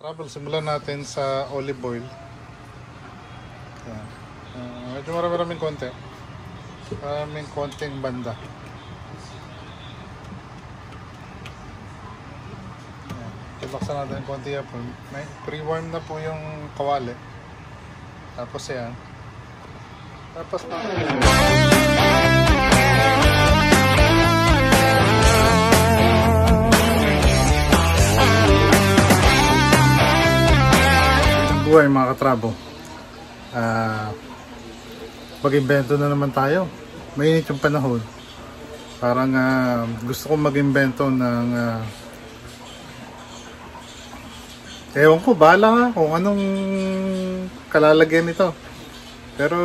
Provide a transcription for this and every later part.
Travel, simulan natin sa olive oil. Yan. Medyo maraming konti. Maraming konting banda. Yan. Ibaksan natin yung konti po. May pre-warm na po yung kawali. Tapos yan. Tapos buhay mga katrabo. Mag-invento na naman tayo. Mainit yung panahon. Parang gusto kong mag-invento ng ewan ko, bahala nga kung anong kalalagyan nito. Pero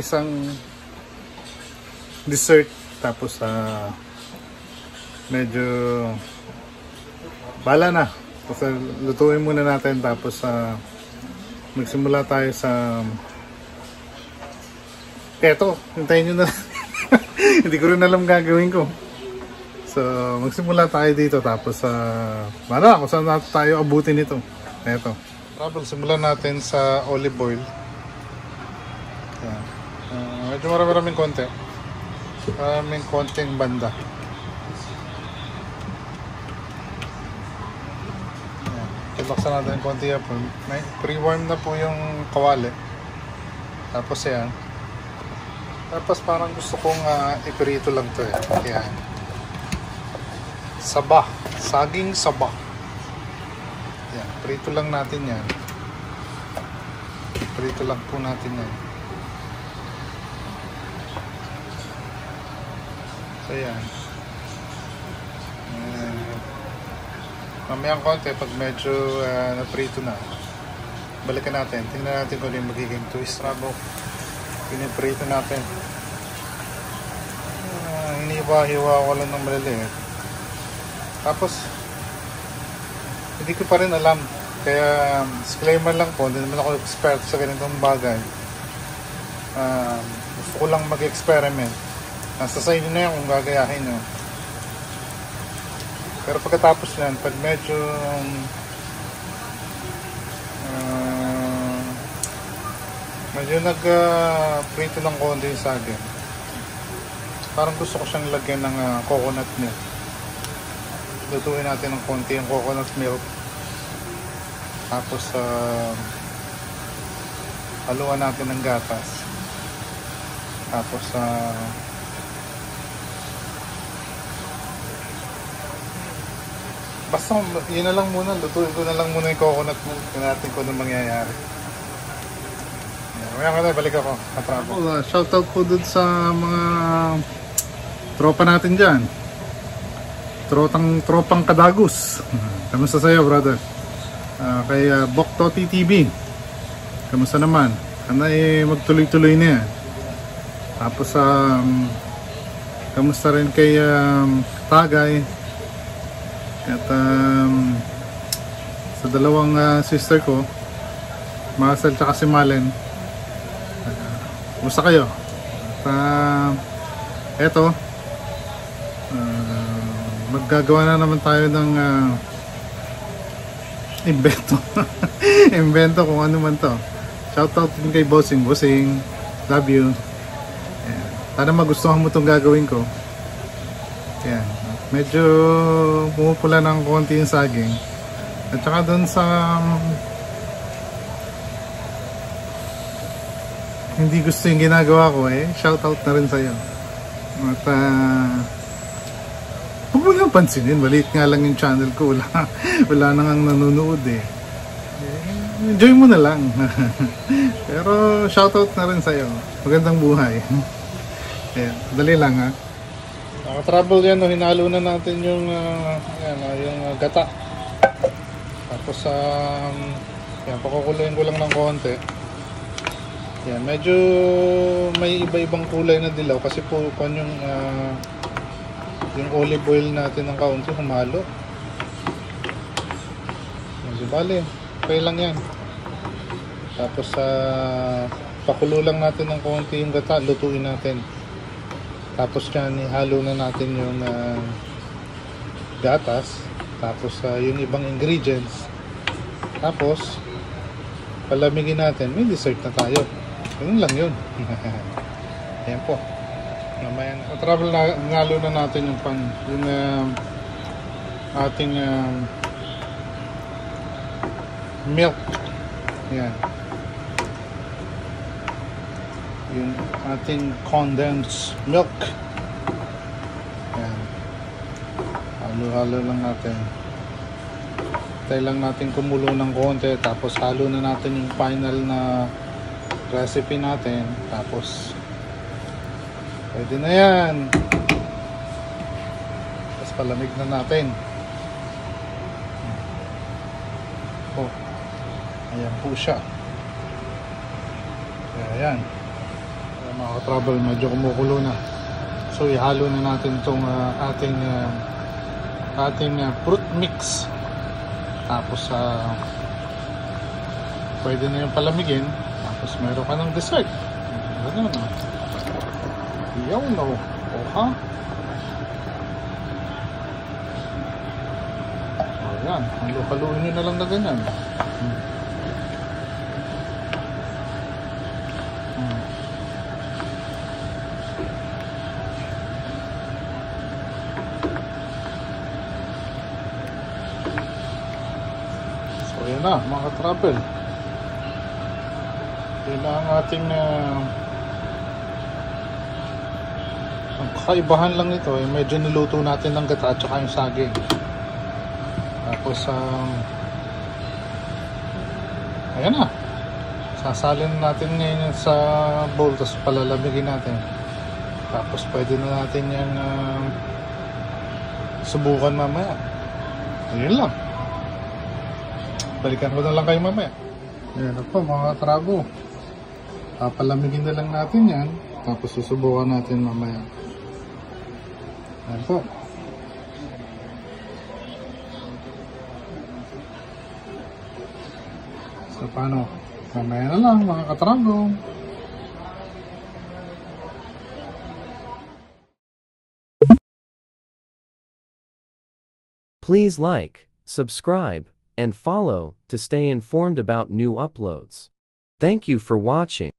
isang dessert, tapos medyo bahala na. Tapos lutuin muna natin, tapos magsimula tayo sa eto, hintayin nyo na. Hindi ko rin alam gagawin ko. So magsimula tayo dito, tapos bahala kung saan natin tayo abutin ito. Eto, travel, simulan natin sa olive oil. Medyo maraming konti. Maraming konting banda. Ibaksan natin yung konti po. May pre-warm na po yung kawali. Tapos yan. Tapos parang gusto kong iprito lang to eh. Yan. Saba. Saging saba. Yan. Prito lang natin yan. Prito lang po natin yan. So yan. Mamayang konti, pag medyo naprito na, balikan natin. Tingnan natin kung ano yung magiging twist. Rabo, piniprito natin. Hiniwa-hiwa ko lang ng maliliit. Tapos hindi ko pa rin alam, kaya disclaimer lang po, hindi naman ako expert sa ganitong bagay. Gusto ko lang mag-experiment. Nasa sa inyo na yan kung gagayahin nyo. Pero pagkatapos yan, pag medyo nag-prito ng konti yung saging, parang gusto ko siyang lagyan ng coconut milk. Lutuin natin ng konti yung coconut milk. Tapos haluan natin ng gatas. Tapos basta yun na lang muna, lutuin ko na lang muna yung coconut milk. Tingnan natin kung anong mangyayari. Mamaya ka na, balik ako. Shoutout po dun sa mga tropa natin dyan. Tropang Kadagus. Kamusta sa'yo, brother? Kay Boktoti TV. Kamusta naman? Sana magtuloy-tuloy na yan. Tapos kamusta rin kay Tagay. At sa dalawang sister ko, Marcel at si Malen, kumusta kayo? At eto, maggagawa na naman tayo ng invento. Invento kung ano man to. Shoutout din kay Bossing. Love you. Ayan. Sana magustuhan mo itong gagawin ko. Ayan. Medyo pumupula ng konti yung saging. At saka dun sa hindi gusto yung ginagawa ko shoutout na rin sa'yo. At huwag mo lang pansinin, maliit nga lang yung channel ko. Wala nang ang nanonood enjoy mo na lang. Pero shoutout na rin sa'yo. Magandang buhay. Ayan, dali lang ha. Naka-travel yan, hinalo na natin yung yung gata. Tapos yan, pakukuloyin ko lang ng konti. Yan, medyo may iba-ibang kulay na dilaw kasi po yung olive oil natin ng kaunti humalo. Medyo bale, okay lang yan. Tapos pakulo lang natin ng konti yung gata, lutuin natin. Tapos yan, ihalo na natin yung gatas. Tapos yung ibang ingredients, Tapos, palamigin natin. May dessert na tayo. Ganun lang yun. Ayan po. Mamaya na. Travel na, nalo na natin yung ating milk. Ayan. Yung ating condensed milk. Ayan. Halo-halo lang natin. Tayo lang natin kumulo ng konti. Tapos halo na natin yung final na recipe natin. Tapos pwede na yan. Tapos palamig na natin. Oh, ayan po siya. Ayan. Mga ka-travel, medyo kumukulo na. So ihalo na natin itong ating fruit mix. Tapos pwede na yung palamigin. Tapos meron ka ng dessert. Ganun na. Yaw no. O ha? Ayan. Halo-haloin nyo na lang na ganyan. So ayan na mga travel. Yun na ang ating ang kakaibahan lang nito ay medyo niluto natin ng gata at saka yung saging. Tapos ayan na, sasalin natin ngayon sa bowl, tapos palalamigin natin. Tapos pwede na natin yung subukan mamaya. Ayun lang, balikan ko na lang kayo mamaya. Ayan po mga trabo, papalamigin na lang natin yan, tapos susubukan natin mamaya. Ayan po. So paano? Mamaya na lang mga katranggo. Please like, subscribe, and follow to stay informed about new uploads. Thank you for watching.